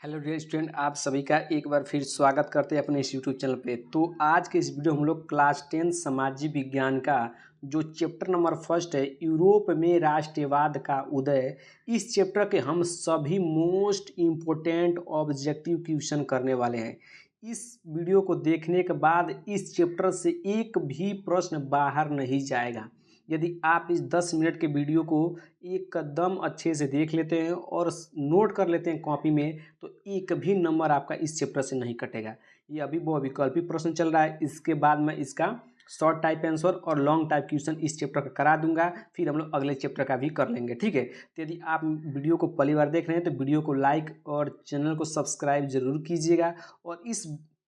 Hello dear student, आप सभी का एक बार फिर स्वागत करते हैं अपने इस यूट्यूब चैनल पे। तो आज के इस वीडियो हम लोग क्लास 10 सामाजिक विज्ञान का जो चैप्टर नंबर फर्स्ट है, यूरोप में राष्ट्रवाद का उदय, इस चैप्टर के हम सभी मोस्ट इम्पोर्टेंट ऑब्जेक्टिव क्वेश्चन करने वाले हैं। इस वीडियो को देखने के बाद इस चैप्टर से एक भी प्रश्न बाहर नहीं जाएगा। यदि आप इस 10 मिनट के वीडियो को एकदम अच्छे से देख लेते हैं और नोट कर लेते हैं कॉपी में, तो एक भी नंबर आपका इस चैप्टर से नहीं कटेगा। ये अभी वो विकल्पी प्रश्न चल रहा है, इसके बाद मैं इसका शॉर्ट टाइप आंसर और लॉन्ग टाइप क्वेश्चन इस चैप्टर का करा दूंगा, फिर हम लोग अगले चैप्टर का भी कर लेंगे। ठीक है, तो यदि आप वीडियो को पहली बार देख रहे हैं तो वीडियो को लाइक और चैनल को सब्सक्राइब जरूर कीजिएगा। और इस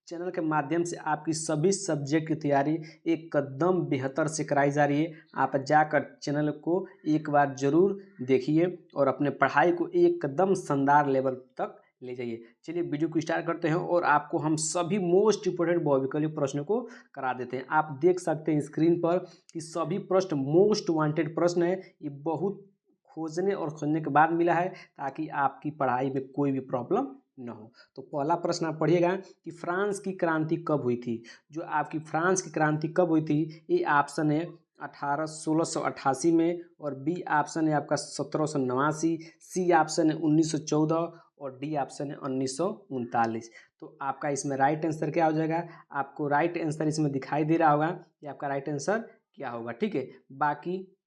चैनल के माध्यम से आपकी सभी सब्जेक्ट की तैयारी एक कदम बेहतर से कराई जा रही है। आप जाकर चैनल को एक बार जरूर देखिए और अपने पढ़ाई को एकदम शानदार लेवल तक ले जाइए। चलिए वीडियो को स्टार्ट करते हैं और आपको हम सभी मोस्ट इम्पोर्टेंट बहुविकल्पीय प्रश्नों को करा देते हैं। आप देख सकते हैं स्क्रीन पर कि सभी प्रश्न मोस्ट वांटेड प्रश्न है। ये बहुत खोजने और खोजने के बाद मिला है ताकि आपकी पढ़ाई में कोई भी प्रॉब्लम न हो। तो पहला प्रश्न आप पढ़िएगा कि फ्रांस की क्रांति कब हुई थी। जो आपकी फ्रांस की क्रांति कब हुई थी, ये ऑप्शन है 1688 में, और बी ऑप्शन है आपका 1789, सी ऑप्शन है 1914 और डी ऑप्शन है 1939। तो आपका इसमें राइट आंसर क्या हो जाएगा? आपको राइट आंसर इसमें दिखाई दे रहा होगा कि आपका राइट आंसर क्या होगा। ठीक है, बाकी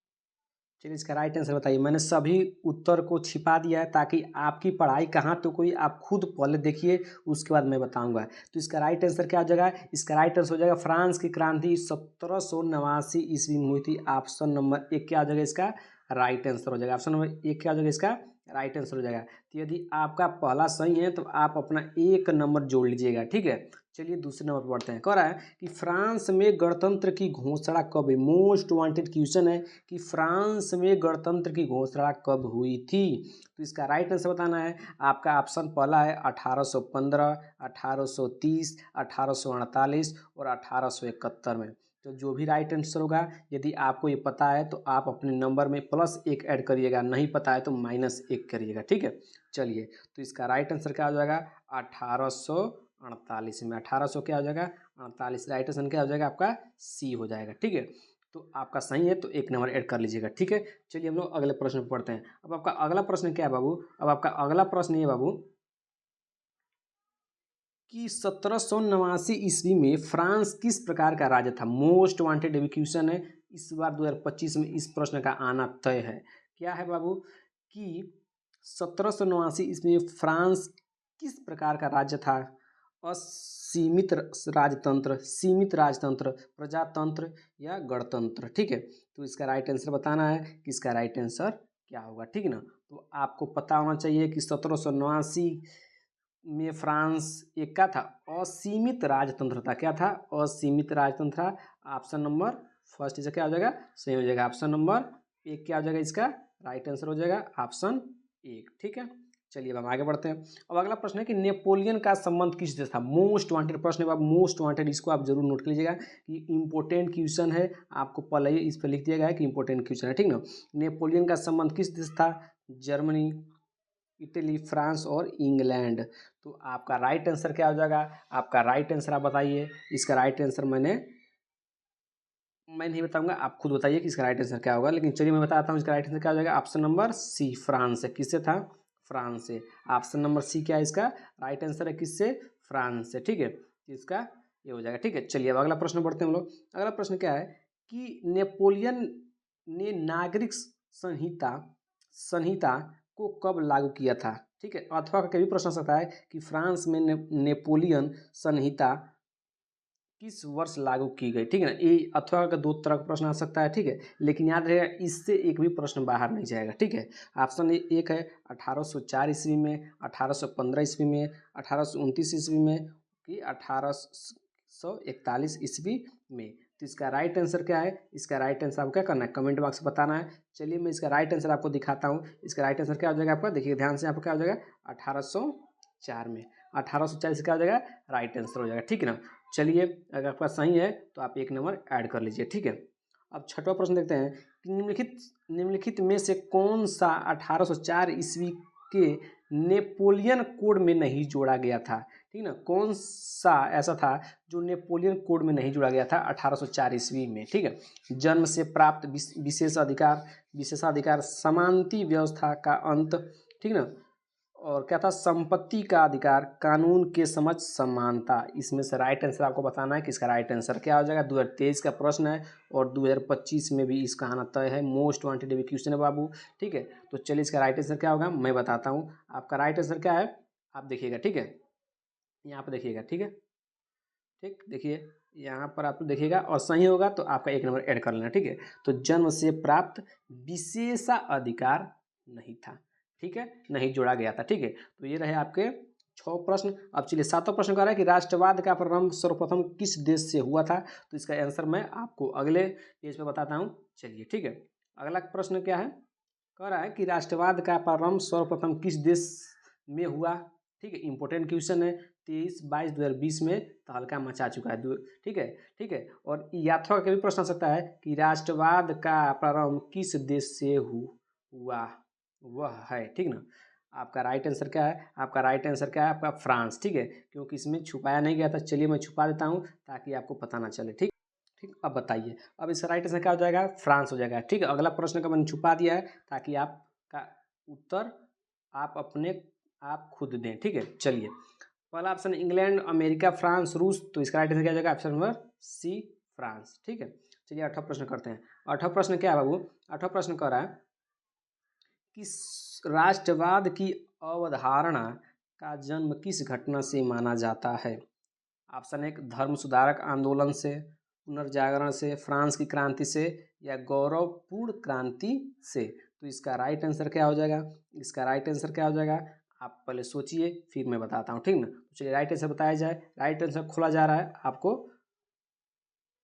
चलिए इसका राइट आंसर बताइए। मैंने सभी उत्तर को छिपा दिया है ताकि आपकी पढ़ाई कहाँ तो कोई आप खुद पहले देखिए, उसके बाद मैं बताऊंगा। तो इसका राइट आंसर क्या हो जाएगा? इसका राइट आंसर हो जाएगा फ्रांस की क्रांति 1789 ईस्वी में हुई थी। ऑप्शन नंबर एक क्या हो जाएगा? इसका राइट आंसर हो जाएगा। ऑप्शन नंबर एक क्या हो जाएगा? इसका राइट आंसर हो जाएगा। तो यदि आपका पहला सही है तो आप अपना एक नंबर जोड़ लीजिएगा। ठीक है, चलिए दूसरे नंबर पर बढ़ते हैं। कह रहा है कि फ्रांस में गणतंत्र की घोषणा कब हुई? मोस्ट वांटेड क्वेश्चन है कि फ्रांस में गणतंत्र की घोषणा कब हुई थी। तो इसका राइट आंसर बताना है। आपका ऑप्शन पहला है 1815, 1830, 1848 और 1871 में। तो जो भी राइट आंसर होगा, यदि आपको ये पता है तो आप अपने नंबर में +1 ऐड करिएगा, नहीं पता है तो -1 करिएगा। ठीक है, चलिए तो इसका राइट आंसर क्या हो जाएगा? 1848 में 1800 क्या हो जाएगा? 48। राइट आंसर क्या हो जाएगा? आपका सी हो जाएगा। ठीक है, तो आपका सही है तो एक नंबर ऐड कर लीजिएगा। ठीक है, चलिए हम लोग अगले प्रश्न पर पढ़ते हैं। अब आपका अगला प्रश्न क्या है बाबू? अब आपका अगला प्रश्न ये बाबू कि 1789 ईस्वी में फ्रांस किस प्रकार का राज्य था। मोस्ट वांटेड क्वेश्चन है, इस बार 2025 में इस प्रश्न का आना तय है। क्या है बाबू कि 1789 ईस्वी में फ्रांस किस प्रकार का राज्य था? असीमित राजतंत्र, सीमित राजतंत्र, प्रजातंत्र या गणतंत्र। ठीक है, तो इसका राइट आंसर बताना है कि इसका राइट आंसर क्या होगा। ठीक है ना, तो आपको पता होना चाहिए कि 1789 में फ्रांस एक का था, असीमित राजतंत्र था। क्या था? असीमित राजतंत्र था। ऑप्शन नंबर फर्स्ट इसका क्या हो जाएगा? सही हो जाएगा। ऑप्शन नंबर एक क्या हो जाएगा? इसका राइट आंसर हो जाएगा ऑप्शन एक। ठीक है, चलिए अब हम आगे बढ़ते हैं। अब अगला प्रश्न है कि नेपोलियन का संबंध किस देश था। मोस्ट वांटेड प्रश्न है, अब मोस्ट वांटेड, इसको आप जरूर नोट कर लीजिएगा कि इंपॉर्टेंट क्वेश्चन है। आपको पहले ही इस पर लिख दिया गया है कि इंपॉर्टेंट क्वेश्चन है। ठीक ना, नेपोलियन का संबंध किस देश था? जर्मनी, इटली, फ्रांस और इंग्लैंड। तो आपका राइट आंसर क्या हो जाएगा? आपका राइट आंसर आप बताइए। इसका राइट आंसर मैं नहीं बताऊंगा, आप खुद बताइए कि इसका राइट आंसर क्या होगा। लेकिन चलिए मैं बताता हूँ इसका राइट आंसर क्या हो जाएगा। ऑप्शन नंबर सी, फ्रांस से। किससे था? फ्रांस से। ऑप्शन नंबर सी क्या है? इसका राइट आंसर है किससे? फ्रांस से। ठीक है, इसका ये हो जाएगा। ठीक है, चलिए अब अगला प्रश्न बढ़ते हैं हम लोग। अगला प्रश्न क्या है कि नेपोलियन ने नागरिक संहिता संहिता को कब लागू किया था? ठीक है, अथवा का कभी प्रश्न आ सकता है कि फ्रांस में नेपोलियन संहिता किस वर्ष लागू की गई। ठीक है ना, ये अथवा का दो तरह का प्रश्न आ सकता है। ठीक है, लेकिन याद रहेगा इससे एक भी प्रश्न बाहर नहीं जाएगा। ठीक है, ऑप्शन एक है 1804 ईस्वी में, 1815 ईस्वी में, 1829 ईस्वी में कि 1841 ईस्वी में। तो इसका राइट आंसर क्या है? इसका राइट आंसर आपको क्या करना है? कमेंट बॉक्स में बताना है। चलिए मैं इसका राइट आंसर आपको दिखाता हूँ। इसका राइट आंसर क्या हो जाएगा आपका? देखिए ध्यान से, आपका क्या हो जाएगा? 1804 में। 1804 से क्या हो जाएगा? राइट आंसर हो जाएगा। ठीक है ना, चलिए अगर आपका सही है तो आप एक नंबर ऐड कर लीजिए। ठीक है, अब छठवां प्रश्न देखते हैं कि निम्नलिखित में से कौन सा 1804 ईस्वी के नेपोलियन कोड में नहीं जोड़ा गया था, ठीक ना। कौन सा ऐसा था जो नेपोलियन कोड में नहीं जोड़ा गया था 1804 ईस्वी में, ठीक है। जन्म से प्राप्त विशेषाधिकार, समानती व्यवस्था का अंत, ठीक ना। और क्या था, संपत्ति का अधिकार, कानून के समझ, समानता। इसमें से राइट आंसर आपको बताना है कि इसका राइट आंसर क्या हो जाएगा। 2023 का प्रश्न है और 2025 में भी इसका आना तय है। मोस्ट वांटेड भी क्वेश्चन है बाबू, ठीक है। तो चलिए इसका राइट आंसर क्या होगा मैं बताता हूँ। आपका राइट आंसर क्या है आप देखिएगा, ठीक है। यहाँ पर देखिएगा, ठीक है, ठीक, देखिए यहाँ पर आप देखिएगा और सही होगा तो आपका 1 नंबर ऐड कर लेना, ठीक है। तो जन्म से प्राप्त विशेषाधिकार नहीं था, ठीक है, नहीं जोड़ा गया था, ठीक है। तो ये रहे आपके 6 प्रश्न। अब चलिए 7वां प्रश्न कह रहा है कि राष्ट्रवाद का प्रारंभ सर्वप्रथम किस देश से हुआ था। तो इसका आंसर मैं आपको अगले पेज पे बताता हूँ, चलिए, ठीक है। अगला प्रश्न क्या है, कह रहा है कि राष्ट्रवाद का प्रारंभ सर्वप्रथम किस देश में हुआ, ठीक है। इंपॉर्टेंट क्वेश्चन है। 23/22/2020 में तहलका मचा चुका है, ठीक है, ठीक है। और यात्रा का भी प्रश्न आ सकता है कि राष्ट्रवाद का प्रारंभ किस देश से हुआ, वह है, ठीक ना। आपका राइट आंसर क्या है, आपका राइट आंसर क्या है, आपका फ्रांस, ठीक है, क्योंकि इसमें छुपाया नहीं गया था। चलिए मैं छुपा देता हूँ ताकि आपको पता ना चले, ठीक, ठीक। अब बताइए, अब इसका राइट आंसर क्या हो जाएगा, फ्रांस हो जाएगा, ठीक है। अगला प्रश्न का मैंने छुपा दिया है ताकि आपका उत्तर आप खुद दें, ठीक है। चलिए, पहला ऑप्शन इंग्लैंड, अमेरिका, फ्रांस, रूस। तो इसका राइट आंसर क्या हो जाएगा, ऑप्शन नंबर सी, फ्रांस, ठीक है। चलिए 8वां प्रश्न करते हैं। 8वां प्रश्न क्या है बाबू, 8वां प्रश्न कह रहा है कि राष्ट्रवाद की अवधारणा का जन्म किस घटना से माना जाता है। ऑप्शन 1 धर्म सुधारक आंदोलन से, पुनर्जागरण से, फ्रांस की क्रांति से, या गौरवपूर्ण क्रांति से। तो इसका राइट आंसर क्या हो जाएगा, इसका राइट आंसर क्या हो जाएगा, आप पहले सोचिए फिर मैं बताता हूँ, ठीक ना। तो चलिए राइट आंसर बताया जाए। राइट आंसर खोला जा रहा है, आपको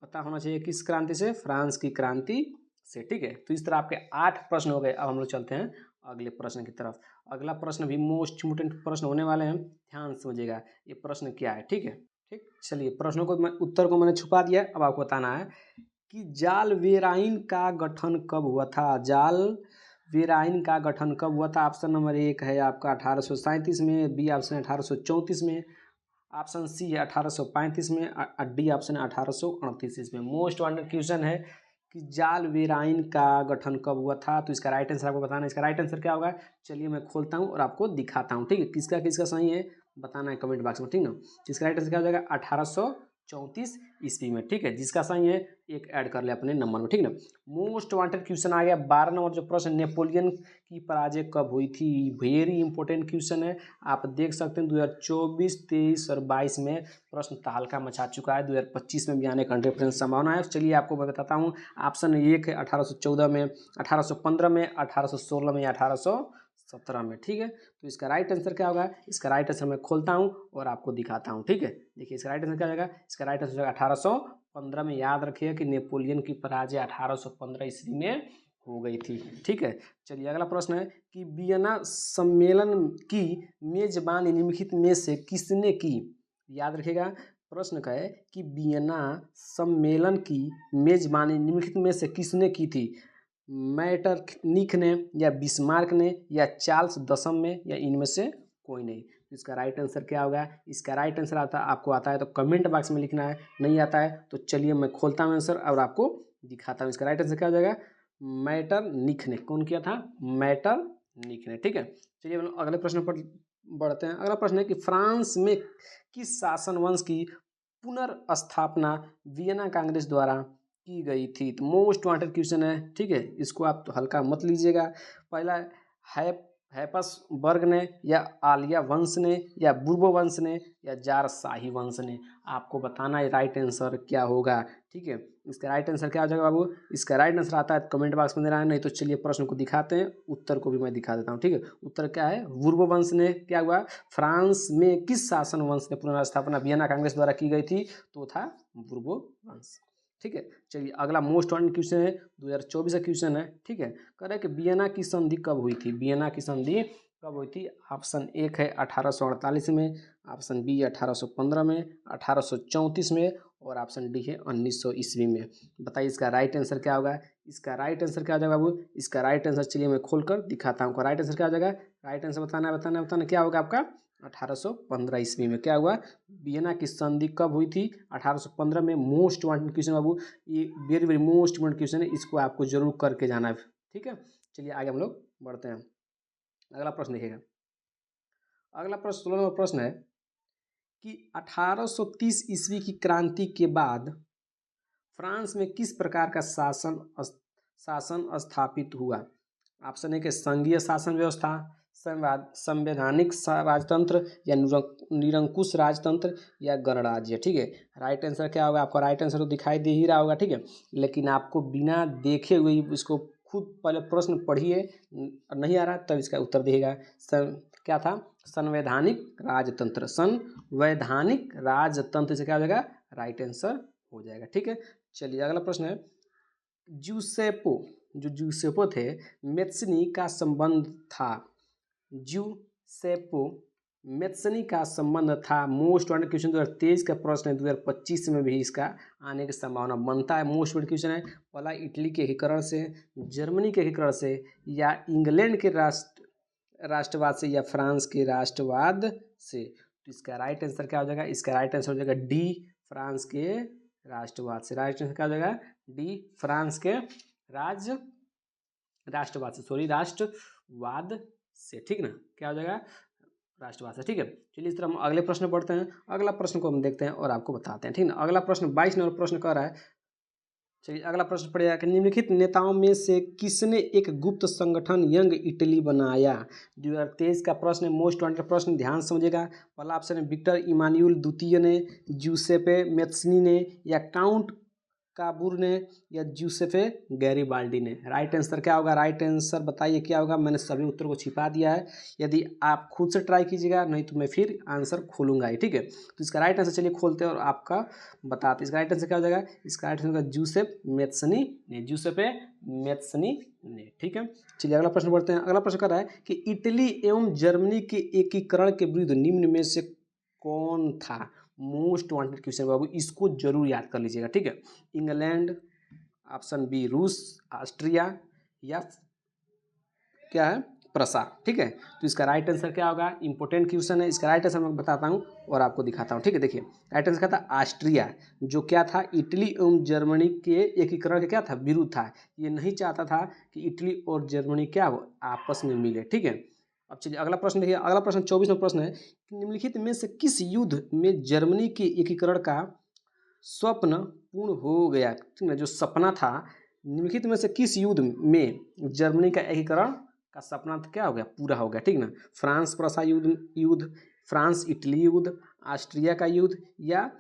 पता होना चाहिए किस क्रांति से, फ्रांस की क्रांति से, ठीक है। तो इस तरह आपके 8 प्रश्न हो गए। अब हम लोग चलते हैं अगले प्रश्न की तरफ। अगला प्रश्न भी मोस्ट इम्पोर्टेंट प्रश्न होने वाले हैं, ध्यान समझिएगा ये प्रश्न क्या है, ठीक है, ठीक। चलिए प्रश्नों को उत्तर को मैंने छुपा दिया, अब आपको बताना है कि जाल वेराइन का गठन कब हुआ था। जाल वेराइन का गठन कब हुआ था। ऑप्शन नंबर 1 है आपका 1837 में, बी ऑप्शन 1834 में, ऑप्शन सी है 1835 में, डी ऑप्शन है 1838 में। मोस्ट वांटेड क्वेश्चन है कि जाल वेराइन का गठन कब हुआ था। तो इसका राइट आंसर आपको बताना है। इसका राइट आंसर क्या होगा, चलिए मैं खोलता हूँ और आपको दिखाता हूँ, ठीक है। किसका किसका सही है बताना है कमेंट बॉक्स में, ठीक ना। इसका राइट आंसर क्या हो जाएगा, 1834 ईस्वी में, ठीक है। जिसका सही है एक ऐड कर ले अपने नंबर में, ठीक ना। मोस्ट वांटेड क्वेश्चन आ गया 12 नंबर जो प्रश्न, नेपोलियन की पराजय कब हुई थी। वेरी इंपॉर्टेंट क्वेश्चन है, आप देख सकते हैं 2024, 23 और 22 में प्रश्न तहलका मचा चुका है। 2025 में भी आने का 100% संभावना है। चलिए आपको मैं बताता हूँ। ऑप्शन 1 है 1814 में, 1815 में, 1816 में, 1817 में, ठीक है। तो इसका राइट आंसर क्या होगा, इसका राइट आंसर मैं खोलता हूँ और आपको दिखाता हूँ, ठीक है। देखिए इसका राइट आंसर क्या जाएगा, इसका राइट आंसर 1815 में। याद रखिए कि नेपोलियन की पराजय 1815 ईस्वी में हो गई थी, ठीक है। चलिए अगला प्रश्न है कि वियना सम्मेलन की मेजबानी निम्नलिखित में से किसने की। याद रखिएगा प्रश्न का है कि वियना सम्मेलन की मेजबानी निम्नलिखित में से किसने की थी। मैटरनिख ने, या बिस्मार्क ने, या चार्ल्स दशम में, या इनमें से कोई नहीं। तो इसका राइट आंसर क्या होगा, इसका राइट आंसर आपको आता है तो कमेंट बॉक्स में लिखना है, नहीं आता है तो चलिए मैं खोलता हूँ आंसर और आपको दिखाता हूँ। इसका राइट आंसर क्या हो जाएगा, मैटरनिख ने। कौन किया था, मैटरनिख ने, ठीक है। चलिए हम अगले प्रश्न पर बढ़ते हैं। अगला प्रश्न है कि फ्रांस में किस शासन वंश की पुनर्स्थापना वियना कांग्रेस द्वारा की गई थी। तो मोस्ट वांटेड क्वेश्चन है, ठीक है। इसको आप तो हल्का मत लीजिएगा। पहला है हैपस वर्ग ने, या आलिया वंश ने, या बुर्बो वंश ने, या जार शाही वंश ने। आपको बताना है राइट आंसर क्या होगा, ठीक है। इसका राइट आंसर क्या हो जाएगा बाबू, इसका राइट आंसर आता है कमेंट बॉक्स में देना है, नहीं तो चलिए प्रश्न को दिखाते हैं, उत्तर को भी मैं दिखा देता हूँ, ठीक है। उत्तर क्या है, बुर्बो वंश ने क्या हुआ, फ्रांस में किस शासन वंश ने पुनर्स्थापना वियना कांग्रेस द्वारा की गई थी, तो था बुर्बो वंश, ठीक है। चलिए अगला मोस्ट वांटेड क्वेश्चन है 2024 का क्वेश्चन है, ठीक है। कह रहे हैं कि वियना की संधि कब हुई थी, वियना की संधि कब हुई थी। ऑप्शन 1 है 1848 में, ऑप्शन बी 1815 में, 1834 में, और ऑप्शन डी है 1900 ईस्वी में। बताइए इसका राइट आंसर क्या होगा। इसका राइट आंसर क्या हो जाएगा बाबू। इसका राइट आंसर चलिए मैं खोलकर दिखाता हूँ। राइट आंसर क्या हो जाएगा। राइट आंसर बताना क्या होगा आपका। 1815 ईस्वी में क्या हुआ। वियना की संधि कब हुई थी। 1815 में। मोस्ट वांटेड क्वेश्चन बाबू, ये very very most wanted question है, इसको आपको जरूर करके जाना है। ठीक है, चलिए आगे हम लोग बढ़ते हैं। अगला प्रश्न देखिएगा। अगला प्रश्न 16 नंबर प्रश्न है कि 1830 ईस्वी की क्रांति के बाद फ्रांस में किस प्रकार का शासन स्थापित हुआ। ऑप्शन है कि संघीय शासन व्यवस्था, संवैधानिक राजतंत्र, या निरंकुश राजतंत्र, या गणराज्य। ठीक है, राइट आंसर क्या होगा आपका। राइट आंसर तो दिखाई दे ही रहा होगा। ठीक है, लेकिन आपको बिना देखे हुए इसको खुद पहले प्रश्न पढ़िए, नहीं आ रहा तब इसका उत्तर दिएगा। क्या था। संवैधानिक राजतंत्र। संवैधानिक राजतंत्र से क्या हो जाएगा। राइट आंसर हो जाएगा। ठीक है, चलिए अगला प्रश्न है। जूसेपो थे मेत्सनी का संबंध था। जूसेपो मेत्सनी का संबंध था। मोस्ट वांटेड क्वेश्चन 2023 का प्रश्न है। 2025 में भी इसका आने की संभावना बनता है। मोस्ट वांटेड क्वेश्चन है। पहला इटली के एकीकरण से, जर्मनी के एकीकरण से, या इंग्लैंड के राष्ट्रवाद से, या फ्रांस के राष्ट्रवाद से। तो इसका राइट आंसर क्या हो जाएगा। इसका राइट आंसर हो जाएगा डी, फ्रांस के राष्ट्रवाद से। राइट आंसर क्या हो जाएगा डी, फ्रांस के राष्ट्रवाद से। ठीक ना, क्या हो जाएगा राष्ट्रवाद से। ठीक है, चलिए इस तरह हम अगले प्रश्न पढ़ते हैं। अगला प्रश्न को हम देखते हैं और आपको बताते हैं। ठीक ना, अगला प्रश्न 22 नंबर प्रश्न कर रहा है। चलिए अगला प्रश्न पढ़िएगा कि निम्नलिखित नेताओं में से किसने एक गुप्त संगठन यंग इटली बनाया। 2023 का प्रश्न है। मोस्ट वांटेड प्रश्न, ध्यान समझिएगा। पहला ऑप्शन है विक्टर इमानुएल द्वितीय ने, जूसेपे मेत्सनी ने, या काउंट काबूर ने, या जूसेफे गैरीबाल्डी ने। राइट आंसर क्या होगा। राइट आंसर बताइए क्या होगा। मैंने सभी उत्तर को छिपा दिया है, यदि आप खुद से ट्राई कीजिएगा, नहीं तो मैं फिर आंसर खोलूंगा ही। ठीक है, तो इसका राइट आंसर चलिए खोलते हैं और आपका बताते हैं। इसका राइट आंसर क्या हो जाएगा। इसका राइट आंसर होगा जूसेफ मेत्सनी ने, जूसेफे मेत्सनी ने। ठीक है, चलिए अगला प्रश्न पढ़ते हैं। अगला प्रश्न कर रहा है कि इटली एवं जर्मनी के एकीकरण के विरुद्ध निम्न में से कौन था। मोस्ट वांटेड क्वेश्चन बाबू, इसको जरूर याद कर लीजिएगा। ठीक है, इंग्लैंड, ऑप्शन बी रूस, ऑस्ट्रिया, या क्या है प्रसा। ठीक है, तो इसका राइट आंसर क्या होगा। इंपॉर्टेंट क्वेश्चन है। इसका राइट आंसर मैं बताता हूँ और आपको दिखाता हूँ। ठीक है, देखिए राइट आंसर क्या था। ऑस्ट्रिया, जो क्या था इटली एवं जर्मनी के एकीकरण के क्या था विरुद्ध था। ये नहीं चाहता था कि इटली और जर्मनी क्या हो आपस में मिले। ठीक है, अब चलिए अगला प्रश्न देखिए। अगला प्रश्न 24 नंबर प्रश्न है कि निम्नलिखित में से किस युद्ध में जर्मनी के एकीकरण का स्वप्न पूर्ण हो गया। ठीक है, जो सपना था, निम्नलिखित में से किस युद्ध में जर्मनी का एकीकरण का सपना क्या हो गया, पूरा हो गया। ठीक ना, फ्रांस प्रसा युद्ध, फ्रांस इटली युद्ध, ऑस्ट्रिया का युद्ध, या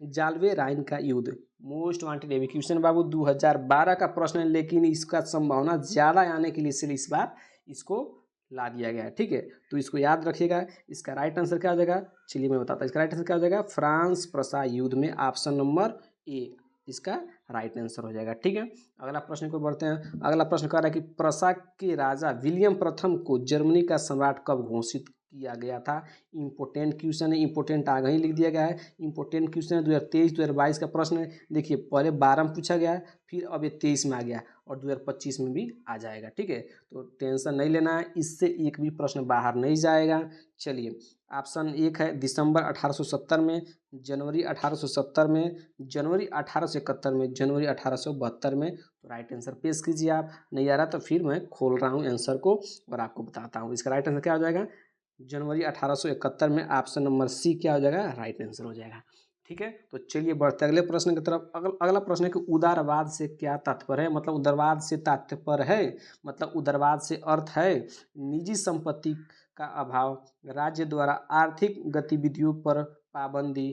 जालवे राइन का युद्ध। मोस्ट वांटेड एबी क्वेश्चन बाबू 2012 का प्रश्न है, लेकिन इसका संभावना ज़्यादा आने के लिए इसलिए इस बार इसको ला दिया गया है। ठीक है, तो इसको याद रखिएगा। इसका राइट आंसर क्या हो जाएगा, चलिए मैं बताता हूँ। इसका राइट आंसर क्या हो जाएगा, फ्रांस प्रसा युद्ध में ऑप्शन नंबर ए इसका राइट आंसर हो जाएगा। ठीक है, अगला प्रश्न को बढ़ते हैं। अगला प्रश्न कह रहा है कि प्रसा के राजा विलियम प्रथम को जर्मनी का सम्राट कब घोषित किया गया था। इंपोर्टेंट क्वेश्चन है, इंपोर्टेंट आगे ही लिख दिया गया है। इंपोर्टेंट क्वेश्चन है, 2023-2022 का प्रश्न है। देखिए पहले 12 में पूछा गया, फिर अब ये 23 में आ गया और 2025 में भी आ जाएगा। ठीक है, तो टेंशन नहीं लेना है, इससे एक भी प्रश्न बाहर नहीं जाएगा। चलिए ऑप्शन एक है दिसंबर 1870 में, जनवरी 1870 में, जनवरी 1871 में, जनवरी 1872 में। तो राइट आंसर पेश कीजिए। आप नहीं आ रहा तो फिर मैं खोल रहा हूँ आंसर को और आपको बताता हूँ। इसका राइट आंसर क्या हो जाएगा, जनवरी 1871 में ऑप्शन नंबर सी क्या हो जाएगा, राइट आंसर हो जाएगा। ठीक है, तो चलिए बढ़ते अगले प्रश्न की तरफ। अगला प्रश्न है कि उदारवाद से क्या तात्पर्य है। मतलब उदारवाद से तात्पर्य है, मतलब उदारवाद से अर्थ है निजी संपत्ति का अभाव, राज्य द्वारा आर्थिक गतिविधियों पर पाबंदी,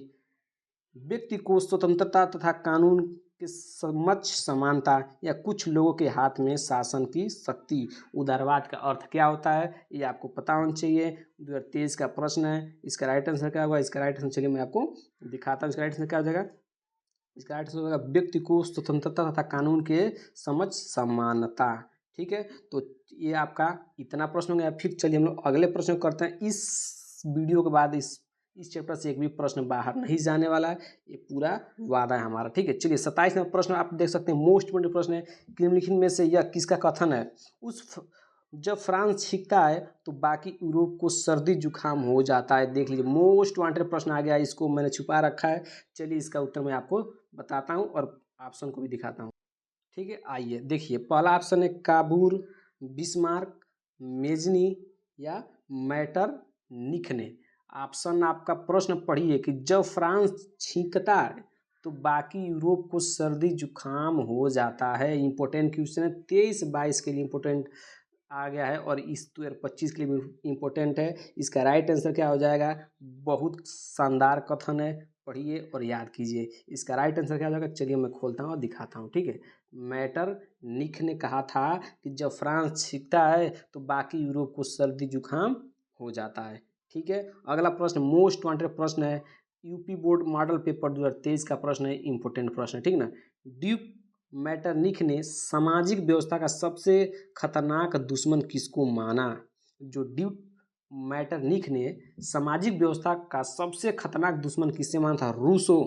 व्यक्ति को स्वतंत्रता तथा कानून के समक्ष समानता, या कुछ लोगों के हाथ में शासन की शक्ति। उदारवाद का अर्थ क्या होता है ये आपको पता होना चाहिए। 2023 का प्रश्न है। इसका राइट आंसर क्या होगा, इसका राइट आंसर चलिए मैं आपको दिखाता हूँ। इसका राइट आंसर क्या हो जाएगा, इसका राइट आंसर होगा व्यक्ति को स्वतंत्रता तथा कानून के समक्ष समानता। ठीक है, तो ये आपका इतना प्रश्न हो गया। फिर चलिए हम लोग अगले प्रश्न करते हैं। इस वीडियो के बाद इस चैप्टर से एक भी प्रश्न बाहर नहीं जाने वाला है, ये पूरा वादा है हमारा। ठीक है, चलिए 27 नंबर प्रश्न आप देख सकते हैं, मोस्ट इम्पोर्टेंट प्रश्न है। निम्नलिखित में से यह किसका कथन है? जब फ्रांस छींकता है तो बाकी यूरोप को सर्दी जुकाम हो जाता है। देख लीजिए, मोस्ट वांटेड प्रश्न आ गया, इसको मैंने छुपा रखा है। चलिए इसका उत्तर मैं आपको बताता हूँ और ऑप्शन को भी दिखाता हूँ। ठीक है, आइए देखिए, पहला ऑप्शन है काबूर, बिस्मार्क, मेजनी या मैटरनिख ने। ऑप्शन आपका प्रश्न पढ़िए कि जब फ्रांस छींकता है तो बाकी यूरोप को सर्दी जुकाम हो जाता है। इंपॉर्टेंट क्वेश्चन है, 23-22 के लिए इंपॉर्टेंट आ गया है और इस 2025 के लिए भी इम्पोर्टेंट है। इसका राइट आंसर क्या हो जाएगा? बहुत शानदार कथन है, पढ़िए और याद कीजिए। इसका राइट आंसर क्या हो जाएगा? चलिए मैं खोलता हूँ और दिखाता हूँ। ठीक है, मैटरनिख ने कहा था कि जब फ्रांस छींकता है तो बाकी यूरोप को सर्दी जुकाम हो जाता है। ठीक है, अगला प्रश्न मोस्ट वांटेड प्रश्न है, यूपी बोर्ड मॉडल पेपर 2023 का प्रश्न है, इंपॉर्टेंट प्रश्न है। ठीक ना, ड्यूक मैटरनिख ने सामाजिक व्यवस्था का सबसे खतरनाक दुश्मन किसको माना? जो ड्यूक मैटरनिख ने सामाजिक व्यवस्था का सबसे खतरनाक दुश्मन किससे माना था? रूसो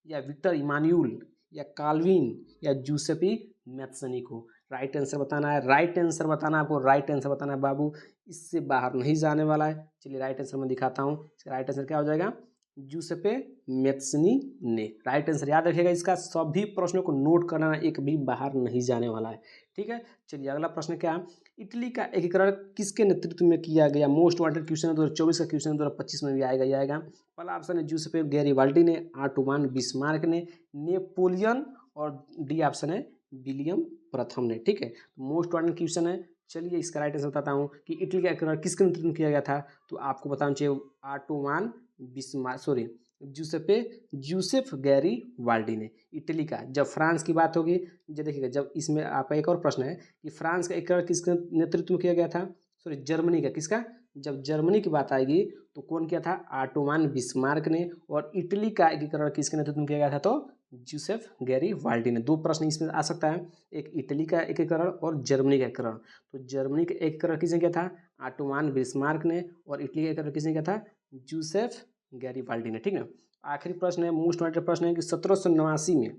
या विक्टर इमानुएल या काल्विन या जूसेपी मैथ्सनी को? राइट आंसर बताना है, राइट आंसर बताना है आपको, राइट आंसर बताना है बाबू, इससे बाहर नहीं जाने वाला है। चलिए राइट आंसर मैं दिखाता हूँ। इसका राइट आंसर क्या हो जाएगा? जूसेपे मैथ्सनी ने। राइट आंसर याद रखिएगा, इसका सभी प्रश्नों को नोट करना, एक भी बाहर नहीं जाने वाला है। ठीक है, चलिए अगला प्रश्न क्या है, इटली का एकीकरण किसके नेतृत्व में किया गया? मोस्ट वांटेड क्वेश्चन है, 2024 का क्वेश्चन 2025 में भी आएगा। पहला ऑप्शन है जूसेपे गैरिबाल्डी ने, ऑटोमान बिस्मार्क ने, नेपोलियन और डी ऑप्शन है विलियम प्रथम ने। ठीक है, मोस्ट वांटेड क्वेश्चन है। चलिए इसका राइट आंसर बताता हूँ कि इटली का एकीकरण किसके नेतृत्व में किया गया था? तो आपको बताना चाहिए Ottoman Bismarck, sorry Joseph Garibaldi ने। इटली का, जब फ्रांस की बात होगी, जब देखिएगा, जब इसमें आपका एक और प्रश्न है कि फ्रांस का एकीकरण किसके नेतृत्व में किया गया था? सॉरी जर्मनी का, किसका? जब जर्मनी की बात आएगी तो कौन किया था? ऑटोमान बिस्मार्क ने। और इटली का एकीकरण किसके नेतृत्व में किया गया था? तो जूसेफ गैरिबाल्डी ने। दो प्रश्न इसमें आ सकता है, एक इटली का एकीकरण और जर्मनी का एकीकरण। तो जर्मनी का एकीकरण किसने किया था? ऑटोमान बिस्मार्क ने। और इटली का एकीकरण किसने किया था? जूसेफ गैरिबाल्डी ने। ठीक है, आखिरी प्रश्न है, मोस्ट वांटेड प्रश्न है कि 1789 में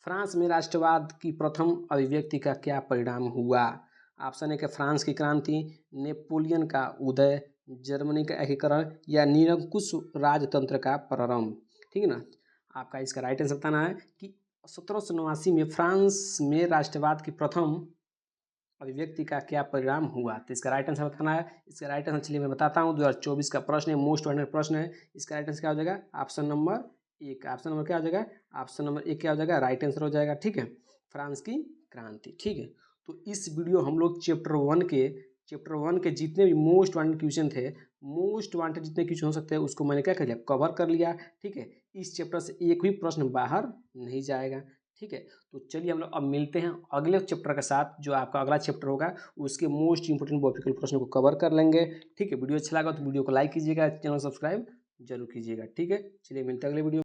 फ्रांस में राष्ट्रवाद की प्रथम अभिव्यक्ति का क्या परिणाम हुआ? ऑप्शन है कि फ्रांस की क्रांति, नेपोलियन का उदय, जर्मनी का एकीकरण या निरंकुश राजतंत्र का प्रारंभ। ठीक है ना, आपका इसका राइट आंसर बताना है कि 1789 में फ्रांस में राष्ट्रवाद की प्रथम अभिव्यक्ति का क्या परिणाम हुआ? तो इसका राइट आंसर बताना है। इसका राइट आंसर चलिए मैं बताता हूँ, 2024 का प्रश्न है, मोस्ट वांटेड प्रश्न है। इसका राइट आंसर क्या हो जाएगा? ऑप्शन नंबर एक। ऑप्शन नंबर क्या हो जाएगा? ऑप्शन नंबर एक क्या हो जाएगा? राइट आंसर हो जाएगा। ठीक है, फ्रांस की क्रांति। ठीक है, तो इस वीडियो हम लोग चैप्टर वन के जितने भी मोस्ट वांटेड क्वेश्चन थे, मोस्ट वांटेड जितने क्वेश्चन हो सकते हैं उसको मैंने क्या कर लिया? कवर कर लिया। ठीक है, इस चैप्टर से एक भी प्रश्न बाहर नहीं जाएगा। ठीक है, तो चलिए हम लोग अब मिलते हैं अगले चैप्टर के साथ, जो आपका अगला चैप्टर होगा उसके मोस्ट इंपोर्टेंट टॉपिकल प्रश्नों को कवर कर लेंगे। ठीक है, वीडियो अच्छा लगा तो वीडियो को लाइक कीजिएगा, चैनल सब्सक्राइब जरूर कीजिएगा। ठीक है, चलिए मिलते हैं अगले वीडियो।